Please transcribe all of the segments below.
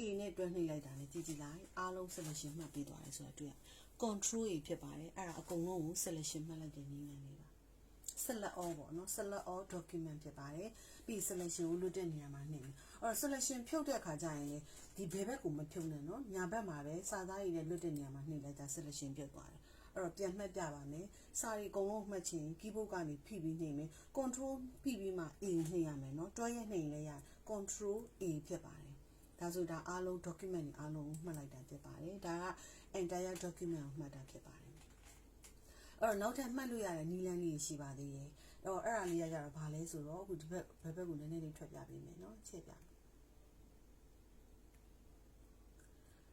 A နဲ့တွဲနှိပ်လိုက်တာနဲ့ကြည့်လိုက်အားလုံး selection မှတ်ပြီးသွားတယ်ဆိုတာတွေ့ရ control A ဖြစ်ပါတယ်အဲ့ဒါအကုန်လုံးကို selection မှတ်လိုက်တဲ့နည်းလမ်းလေးပါ select all ပေါ့နော် select all document ဖြစ်ပါတယ်ပြီး selection ကိုလွတ်တဲ့နေရာမှာနှိပ်မယ်အဲ့တော့ selection ဖြုတ်တဲ့အခါကျရင်လေဒီဘယ်ဘက်ကိုမဖြုတ်နဲ့နော်ညာဘက်မှာပဲစာသားရည်နဲ့လွတ်တဲ့နေရာမှာနှိပ်လိုက်တာ selection ပြုတ်သွားတယ်အဲ့တော့ပြန်မှတ်ပြပါမယ်စာရီအကုန်လုံးမှတ်ချင် keyboard ကနေဖိပြီးနှိပ်မယ် control ဖိပြီးမှ A နှိပ်ရမယ်နော်တွဲရက်နှိပ်လည်းရ control A ဖြစ်ပါတယ်ဒါဆိုဒါအားလုံး document တွေအားလုံးမှတ်လိုက်တာဖြစ်ပါတယ်ဒါက entire document ကိုမှတ်တာဖြစ်ပါတယ်အဲ့တော့နောက်ထပ်မှတ်လို့ရတဲ့နည်းလမ်းလေးရှိပါသေးတယ်အဲ့တော့အဲ့ဒါလေးရကြတော့ဘာလဲဆိုတော့အခုဒီဘက်ဘက်ကိုနည်းနည်းလေးထွက်ပြပေးမယ်နော်ချက်ပ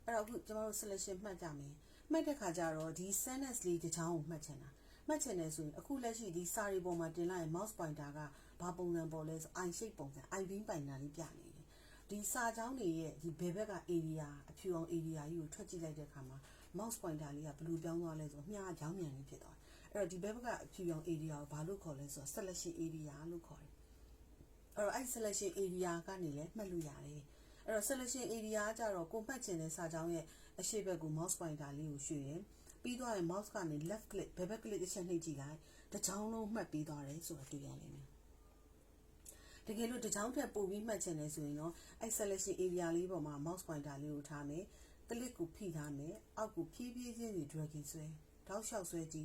ြအဲ့တော့အခုကျွန်တော်တို့ selection မှတ်ကြမယ်မှတ်တဲ့ခါကျတော့ဒီ sentence လေးတစ်ချောင်းကိုမှတ်ချင်တာမှတ်ချင်တယ်ဆိုရင်အခုလက်ရှိဒီစာရီပေါ်မှာတင်လိုက်ရင် mouse pointer ကဘာပုံစံပေါ်လဲဆို i shape ပုံစံ i beam pointer လေးပြနေတယ်ဒီစာကြောင်းတွေရဲ့ဒီဘယ်ဘက်က area အဖြူအောင် area ကြီးကိုထွက်ကြည့်လိုက်တဲ့အခါမှာ mouse pointer လေးကဘယ်လိုပြောင်းသွားလဲဆိုတော့မြားကြောင်းမြန်လေးဖြစ်သွားတယ်အဲ့တော့ဒီဘက်ကအဖြူရောင် area ကိုဘာလို့ခေါ်လဲဆိုတော့ selection area လို့ခေါ်တယ်အဲ့တော့အဲ့ selection area ကနေလည်းမှတ်လို့ရတယ်အဲ့တော့ selection area ကကြတော့ကိုမှတ်ချင်တဲ့စာကြောင်းရဲ့အရှေ့ဘက်ကို mouse pointer လေးကိုရွှေ့တယ်ပြီးသွားရင် mouse ကနေ left click ဘယ်ဘက် click တစ်ချက်နှိပ်ကြည့်လိုက်တစ်ချောင်းလုံးမှတ်ပြီးသွားတယ်ဆိုတာတွေ့ရလိမ့်မယ်တကယ်လို့တစ်ချောင်းထက်ပိုပြီးမှတ်ချင်တယ်ဆိုရင်တော့အဲ့ selection area လေးပေါ်မှာ mouse pointer လေးကိုထားမယ် click ကိုဖိထားမယ်အောက်ကိုဖြည်းဖြည်းချင်းစီ dragging ဆွဲတောက်လျှောက်ဆွဲကြည့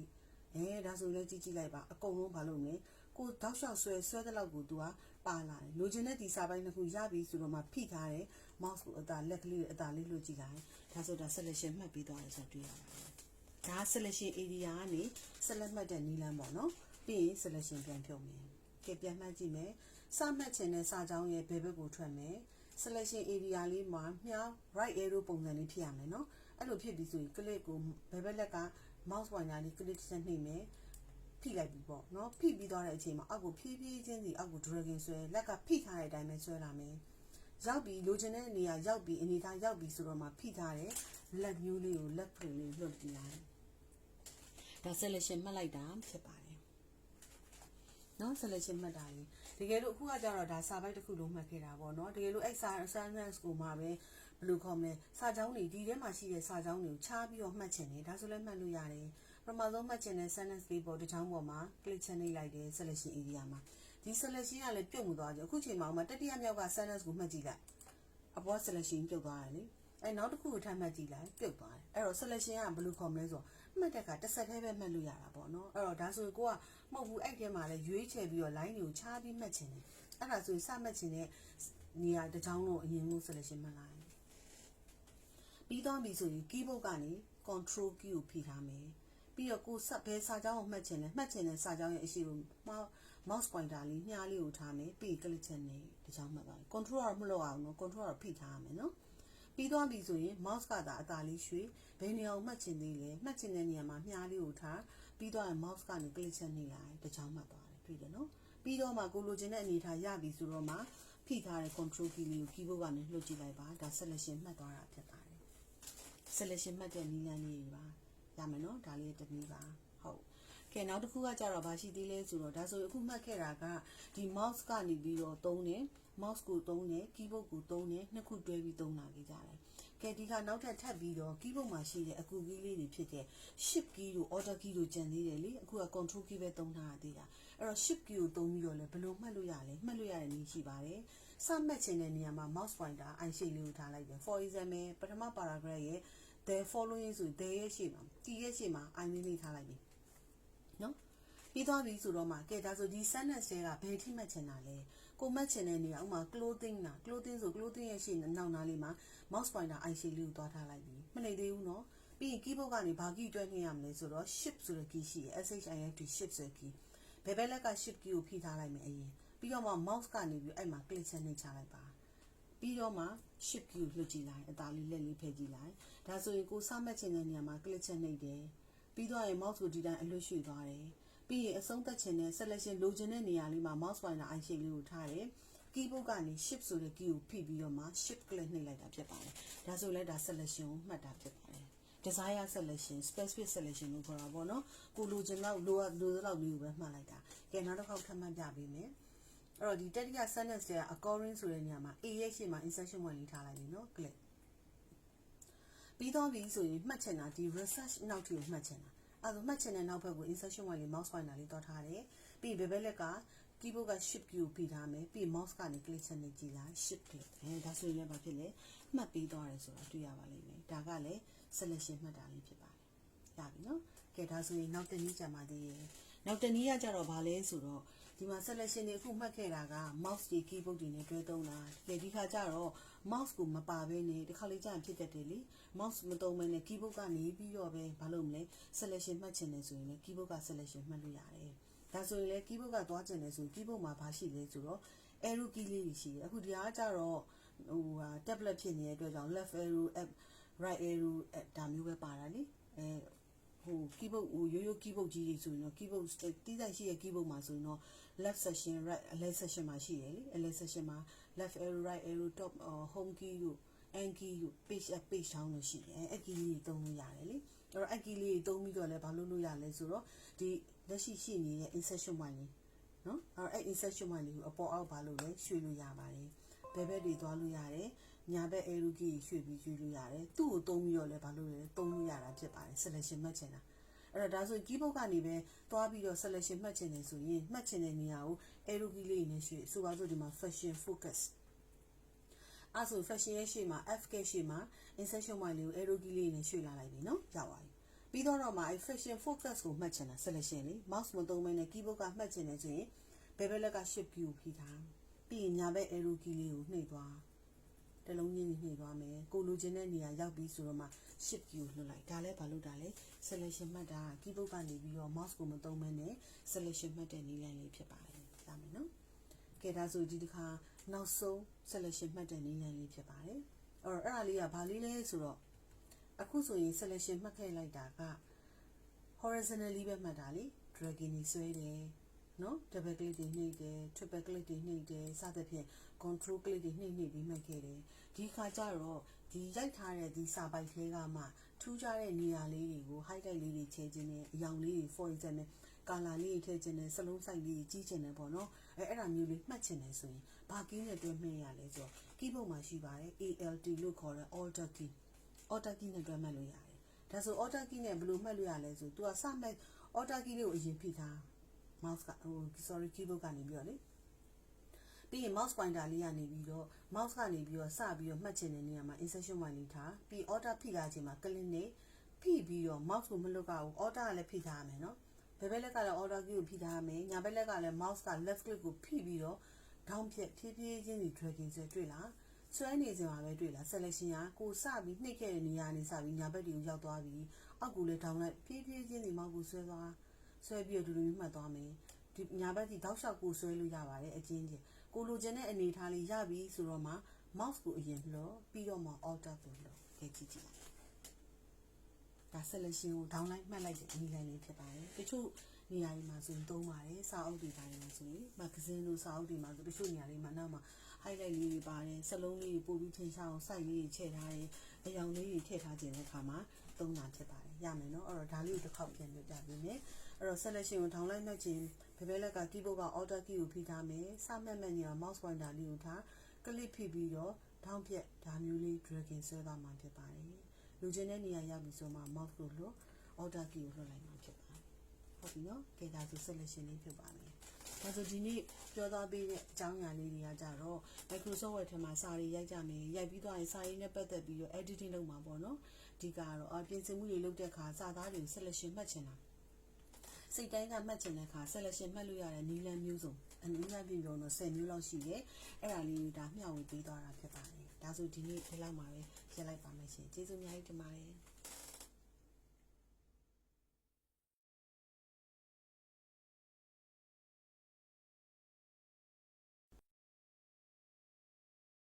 ်ဒါဆိုလည်းကြည့်လိုက်ပါအကုန်လုံးဘာလို့လဲကိုတောက်လျှောက်ဆွဲတဲ့လောက်ကို तू ကပါလာတယ်လိုချင်တဲ့ဒီစာပိုင်းတစ်ခုရပြီဆိုတော့မှဖိထားတယ် mouse ကိုအသာလက်ကလေးအသာလေးလွှတ်ကြည့်လိုက်ဒါဆိုဒါ selection မှတ်ပြီးသွားတယ်ဆိုတွေ့ရပါတယ်ဒါ selection area ကနေ select မှတ်တဲ့နည်းလမ်းပေါ့နော်ပြီးရင် selection ပြန်ဖြုတ်မယ်ကဲပြန်မှတ်ကြည့်မယ်စမှတ်ချင်တဲ့စာကြောင်းရဲ့ဘယ်ဘက်ကိုထွက်မယ် selection area လေးမှာမြား right arrow ပုံစံလေးဖြစ်ရမယ်နော်အဲ့လိုဖြစ်ပြီးဆိုရင် click ကိုဘယ်ဘက်လက်က mouse pointer လေး click တစ်ချက်နှိပ်မယ်ဖိလိုက်ပြီပေါ့နော်ဖိပြီးသွားတဲ့အချိန်မှာအောက်ကိုဖြည်းဖြည်းချင်းစီအောက်ကို dragging ဆွဲလက်ကဖိထားတဲ့အတိုင်းပဲဆွဲလာမယ်ရောက်ပြီလိုချင်တဲ့နေရာရောက်ပြီအနေထားရောက်ပြီဆိုတော့မှဖိထားတဲ့လက်မျိုးလေးကိုလက်ဖွင့်လေးလွှတ်ပြလိုက်ဒါ selection မှတ်လိုက်တာဖြစ်ပါတယ်နော် selection မှတ်တာလေတကယ်လို့အခုကကြတော့ဒါစာပိုက်တစ်ခုလုံးမှတ်ခဲ့တာပေါ့နော်တကယ်လို့အဲ့စာ sentence ကိုမှပဲဘယ်လိုခေါ်မလဲစာကြောင်းတွေဒီထဲမှာရှိတဲ့စာကြောင်းတွေကိုခြားပြီးတော့မှတ်ချင်တယ်ဒါဆိုလည်းမှတ်လို့ရတယ်ပထမဆုံးမှတ်ချင်တဲ့ sentence လေးပေါ်တစ်ချောင်းပေါ်မှာ click ချနှိပ်လိုက်တယ် selection area မှာဒီ selection ကလည်းပြုတ်မှုသွားကြအခုချိန်မှာတတိယမြောက်က sentence ကိုမှတ်ကြည့်လိုက်အပေါ် selection ပြုတ်သွားတယ်လေအဲ့နောက်တစ်ခုကိုထပ်မှတ်ကြည့်လိုက်ပြုတ်သွားတယ်အဲ့တော့ selection ကဘယ်လိုခေါ်မလဲဆိုတော့မှတ်တဲ့အခါတစ်ဆက်တည်းပဲမှတ်လို့ရတာပေါ့နော်အဲ့တော့ဒါဆိုရင်ကိုကမဟုတ်ဘူးအဲ့ထဲမှာလည်းရွေးချယ်ပြီးတော့ line တွေကိုခြားပြီးမှတ်ချင်တယ်အဲ့ဒါဆိုရင်စမှတ်ချင်တဲ့နေရာတစ်ချောင်းလုံးအရင်ဆုံး selection မှတ်လိုက်ပြီးတော့ပြီဆိုရင် keyboard ကနေ control key ကိုဖိထားမယ်ပြီးတော့ကိုဘယ်စာကြောင်းကိုမှတ်ချင်လဲမှတ်ချင်တဲ့စာကြောင်းရဲ့အရှိကို mouse pointer လေးမြားလေးကိုထားမယ်ပြီး click ချက်နဲ့တစ်ချောင်းမှတ်ပါ control ကတော့မလုပ်အောင်နော် control ကတော့ဖိထားရမယ်နော်ပြီးသွားပြီဆိုရင် mouse ကသာအသာလေးရွှေ့ဘယ်နေရာကိုမှတ်ချင်သေးလဲမှတ်ချင်တဲ့နေရာမှာမြားလေးကိုထားပြီးတော့ mouse ကနေ click ချက်နှိပ်လိုက်တစ်ချောင်းမှတ်သွားတယ်တွေ့တယ်နော်ပြီးတော့မှကိုလိုချင်တဲ့အနေထားရပြီဆိုတော့မှဖိထားတဲ့ control key လေးကို keyboard ကနေလှုပ်ကြည့်လိုက်ပါဒါ selection မှတ်သွားတာဖြစ်ပါတယ် selection မှတ်တဲ့နည်းလမ်းလေးတွေပါရမယ်နော်ဒါလေးတစ်နည်းပါဟုတ်ကဲနောက်တစ်ခုကကြတော့ဘာရှိသေးလဲဆိုတော့ဒါဆိုအခုမှတ်ခဲ့တာကဒီ mouse ကနေပြီးတော့သုံးတယ် mouse ကိုသုံးတယ် keyboard ကိုသုံးတယ်နှစ်ခုတွဲပြီးသုံးလာကြတယ်ကဲဒီကနောက်ထပ်ထပ်ပြီးတော့ keyboard မှာရှိတဲ့အကူကြီးလေးတွေဖြစ်တဲ့ shift key တို့ order key တို့ကျန်သေးတယ်လေအခုက control key ပဲသုံးထားရသေးတာအဲ့တော့ shift key ကိုသုံးပြီးတော့လည်းဘယ်လိုမှတ်လို့ရလဲမှတ်လို့ရတဲ့နည်းရှိပါတယ်စမှတ်ချင်တဲ့နေရာမှာ mouse pointer i shape လေးကိုထားလိုက်တယ် for example ပထမ paragraph ရဲ့ the following ဆို the ရဲ့ရှေ့မှာ t ရဲ့ရှေ့မှာ i လေးထားလိုက်ပြီနော်ပြီးသွားပြီဆိုတော့မှကဲဒါဆိုဒီ sentence တွေကဘယ်ထိမှတ်ချင်တာလဲကိုမှတ်ချင်တဲ့နေရာဥမာ clothing လား clothing ဆို clothing ရဲ့ရှေ့နောက်နားလေးမှာ mouse pointer i shape လေးကိုသွားထားလိုက်ပြီမနေသေးဘူးနော်ပြီးရင် keyboard ကနေဘာ key တွဲနှိပ်ရမလဲဆိုတော့ shift ဆိုတဲ့ key ရှိတယ် shift shift ဆိုတဲ့ key ဘယ်ဘက်လက်က shift key ကိုဖိထားလိုက်မယ်အရင်ပြီးတော့မှ mouse ကနေပြီးအဲ့မှာ click ချက်နှိပ်ချလိုက်ပါပြီးတော့မှ shift key ကိုလှုပ်ကြည့်လိုက်အသာလေးလက်လေးဖယ်ကြည့်လိုက်ဒါဆိုရင်ကိုစမှတ်ချင်တဲ့နေရာမှာ click ချက်နှိပ်တယ်ပြီးတော့ရင် mouse ကိုဒီတိုင်းအလွတ်ရွှေ့သွားတယ်ပြီးရင်အဆုံးသတ်ချင်တဲ့ selection လိုချင်တဲ့နေရာလေးမှာ mouse pointer i shape လေးကိုထားတယ် keyboard ကနေ shift ဆိုတဲ့ key ကိုဖိပြီးတော့မှ shift click နှိပ်လိုက်တာဖြစ်ပါတယ်ဒါဆိုလဲဒါ selection ကိုမှတ်တာဖြစ်ပါတယ် desire selection specific selection လို့ခေါ်တာပေါ့နော်ကိုလိုချင်တော့လိုလောက်လေးကိုပဲမှတ်လိုက်တာကဲနောက်တစ်ခေါက်ထပ်မှတ်ပြပေးမယ်အဲ့တော့ဒီတတိယ sentence တွေက according ဆိုတဲ့နေရာမှာ a ရဲ့ရှေ့မှာ insertion point လေးထားလိုက်ပြီနော် click ပြီးတော့ပြီဆိုရင်မှတ်ချင်တာဒီ research နောက်ထပ်ကိုမှတ်ချင်တာအဲ့ဒါမှတ်ချင်တဲ့နောက်ဘက်ကို insertion ဝင်လေး mouse pointer လေးတော့ထားတယ်ပြီးဘယ်ဘက်လက်က keyboard က shift key ကိုဖိထားမယ်ပြီး mouse ကနေ click ချက်နဲ့ကြည့်လိုက် shift click ဒါဆိုရင်လည်းဘာဖြစ်လဲမှတ်ပြီးသွားတယ်ဆိုတာတွေ့ရပါလိမ့်မယ်ဒါကလည်း selection မှတ်တာလေးဖြစ်ပါတယ်ရပြီနော်ကဲဒါဆိုရင်နောက်တစ်နည်းကြမှာသေးရဲ့နောက်တစ်နည်းကကြတော့ဗာလဲဆိုတော့ဒီမှာ selection တွေအခုမှတ်ခဲ့တာက mouse တွေ keyboard တွေနဲ့တွဲသုံးတာတကယ်ဒီခါကျတော့ mouse ကိုမပါဘဲနဲ့ဒီခါလေးကြာဖြစ်တတ်တယ်လေ mouse မသုံးဘဲနဲ့ keyboard ကနေပြီးတော့ပဲဘာလို့မလဲ selection မှတ်ချင်တယ်ဆိုရင်လည်း keyboard က selection မှတ်လို့ရတယ်ဒါဆိုရင်လည်း keyboard ကသွားချင်တယ်ဆိုရင် keyboard မှာဘာရှိလဲဆိုတော့ arrow key လေးတွေရှိတယ်အခုဒီဟာကကြတော့tablet ဖြစ်နေတဲ့အတွက်ကြောင့် left arrow right arrow ဒါမျိုးပဲပါတာလေkeyboard ရိုး keyboard ကြီးတွေဆိုရင်တော့ keyboard တီးဆိုင်ရှိတဲ့ keyboard မှာဆိုရင်တော့ left section right left section မှာရှိတယ်လေ left section မှာ left arrow right arrow top home key တို့ end key တို့ page up page down လို့ရှိတယ်အဲ့ key လေးတွေသုံးလို့ရတယ်လေအဲ့တော့အဲ့ key လေးတွေသုံးပြီးတော့လည်းဘာလုပ်လို့ရလဲဆိုတော့ဒီလက်ရှိနေတဲ့ insertion point လေးနော်အဲ့ insertion point လေးကိုအပေါ်အောက်ဘာလို့လဲရွှေ့လို့ရပါတယ်ဘယ်ဘက်တွေသွားလို့ရတယ်ညာဘက် arrow key ရွှေ့ပြီးရွှေ့လို့ရတယ်သူ့ကိုသုံးပြီးတော့လည်းဘာလို့လဲသုံးလို့ရတာဖြစ်ပါတယ် selection မှတ်ချင်တာအဲ့တော့ဒါဆို keyboard ကနေပဲသွားပြီးတော့ selection မှတ်ချင်တယ်ဆိုရင်မှတ်ချင်တဲ့နေရာကို arrow key လေးနဲ့ရွှေ့ဆိုပါစို့ဒီမှာ fashion focus အဲ့ဆို fashion ရဲ့ရှေ့မှာ F ကရှေ့မှာ insertion point လေးကို arrow key လေးနဲ့ရွှေ့လာလိုက်ပြီနော်ရောက်ပါပြီပြီးတော့မှအဲ့ fashion focus ကိုမှတ်ချင်တာ selection လေး mouse မသုံးဘဲနဲ့ keyboard ကမှတ်ချင်တယ်ဆိုရင်ဘယ်ဘက်လက်က shift key ကိုဖိထားပြီးရင်ညာဘက် arrow key လေးကိုနှိပ်သွားတလုံးချင်းနှိပ်သွားမယ်ကိုလိုချင်တဲ့နေရာရောက်ပြီဆိုတော့မှ shift key ကိုလွှတ်လိုက်ဒါလည်းဘာလို့ဒါလဲ selection မှတ်တာ keyboard ကနေပြီးတော့ mouse ကိုမသုံးဘဲနဲ့ selection မှတ်တဲ့နည်းလမ်းလေးဖြစ်ပါတယ်ရမယ်နော်ကဲဒါဆိုဒီတစ်ခါနောက်ဆုံး selection မှတ်တဲ့နည်းလမ်းလေးဖြစ်ပါတယ်အဲ့ဒါလေးကဘာလေးလဲဆိုတော့အခုဆိုရင် selection မှတ်ခဲ့လိုက်တာက horizontally ပဲမှတ်တာလေ dragging နေဆွဲတယ်နော် double click တွေနှိပ်တယ် triple click တွေနှိပ်တယ်စသဖြင့် control click တွေနှိပ်ပြီးမှတ်ခဲ့တယ်ဒီခါကျတော့ဒီရိုက်ထားတဲ့ဒီစာပိုက်လေးကမှထူးခြားတဲ့နေရာလေးတွေကို highlight လေးတွေချဲခြင်းနဲ့အရောင်လေးတွေ for example color လေးတွေထည့်ခြင်းနဲ့စလုံး size လေးတွေကြီးခြင်းနဲ့ပေါ့နော်အဲ့ဒါမျိုးလေးမှတ်ခြင်းနဲ့ဆိုရင်ဘာ key နဲ့တွဲမှတ်ရလဲဆိုတော့ keyboard မှာရှိပါတယ် ALT လို့ခေါ်တဲ့ Alt key Alt key နဲ့တွဲမှတ်လို့ရတယ်ဒါဆို Alt key နဲ့ဘယ်လိုမှတ်လို့ရလဲဆို तू ကစမှတ် Alt key လေးကိုအရင်ဖိထား mouse ကkeyboard ကနေပြီးတော့လေပြီးရင် mouse pointer လေးကနေပြီးတော့ mouse ကနေပြီးတော့စပြီးတော့မှတ်ချင်တဲ့နေရာမှာ insertion point လေးထားပြီး alt ဖိထားခြင်းမှာ click နဲ့ဖိပြီးတော့ mouse ကိုမလွတ်ကဘူး alt ကလည်းဖိထားရမယ်နော်ဘယ်ဘက်လက်ကလည်း alt key ကိုဖိထားရမယ်ညာဘက်လက်ကလည်း mouse က left click ကိုဖိပြီးတော့ down ဖြည့်ဖြည်းဖြည်းချင်းဒီ dragging ဆွဲတွေ့လားဆွဲနေစမှာပဲတွေ့လား selection ကကိုစပြီးနှိပ်ခဲ့တဲ့နေရာနေစပြီးညာဘက်တွေကိုရောက်သွားပြီးအောက်ကိုလည်း down လိုက်ဖြည်းဖြည်းချင်းဒီ mouse ကိုဆွဲသွားဆွဲပြီးတော့ဒီလိုမျိုးမှတ်သွားမယ်ဒီညာဘက်ဒီတောက်လျှောက်ကိုဆွဲလို့ရပါတယ်အချင်းချင်းကိုလိုချင်တဲ့အနေထားလေးရပြီဆိုတော့မှ mouse ကိုအရင်လှော်ပြီးတော့မှ alt ကိုလှော်ကြည့်ကြည့်လိုက်ဒါ selection ကို down လိုက်မှတ်လိုက်တဲ့နည်းလမ်းလေးဖြစ်ပါတယ်တချို့နေရာတွေမှာဆိုရင်သုံးပါတယ်စာအုပ်တွေတိုင်းမှာဆိုရင် magazine တို့စာအုပ်တွေမှာဆိုတချို့နေရာလေးမှာနောက်မှာ highlight လေးတွေပါတယ်စလုံးလေးတွေပို့ပြီးထင်ရှားအောင် size လေးတွေချဲ့ထားတယ်အရောင်လေးတွေထည့်ထားခြင်းတဲ့အခါမှာသုံးတာဖြစ်ပါတယ်ရမယ်နော်အဲ့တော့ဒါလေးကိုတစ်ခေါက်ပြန်ပြပြပေးမယ်အဲ့တော့ selection ကို down လိုက်မှတ်ခြင်းဘယ်ဘက်လက်က keyboard က alt key ကိုဖိထားမယ်စမှတ်နေရာ mouse pointer လေးကိုထား click ဖိပြီးတော့ down ဖြတ်ဒါမျိုးလေး dragging ဆွဲသွားမှာဖြစ်ပါတယ်လူချင်းတဲ့နေရာရောက်ပြီဆိုမှ mouse ကိုလွှတ် alt key ကိုလွှတ်လိုက်မှာဖြစ်ပါတယ်ဟုတ်ပြီနော်ကဲဒါဆို selection လေးဖြစ်ပါမယ်ဒါဆိုဒီနေ့ပြောသွားပေးတဲ့အကြောင်းအရာလေးတွေကကြတော့ Microsoft Word ထဲမှာစာတွေရိုက်ကြမယ်ရိုက်ပြီးသွားရင်စာရင်းနဲ့ပတ်သက်ပြီးတော့ editing လုပ်မှာပေါ့နော်ဒီကတော့ပြင်ဆင်မှုတွေလုပ်တဲ့အခါစာသားတွေကို selection မှတ်ချင်တာစိတ်တိုင်းကမှတ်ချင်တဲ့အခါ selection မှတ်လို့ရတဲ့နည်းလမ်းမျိုးစုံအနည်းငယ်ပြင်ပြောတော့10မျိုးလောက်ရှိတယ်အဲ့ဒါလေးဒါမျှဝေပေးသွားတာဖြစ်ပါတယ်ဒါဆိုဒီနေ့ဒီလောက်မှာပဲရက်လိုက်ပါမယ်ရှင်ကျေးဇူးအများကြီးတင်ပါတယ်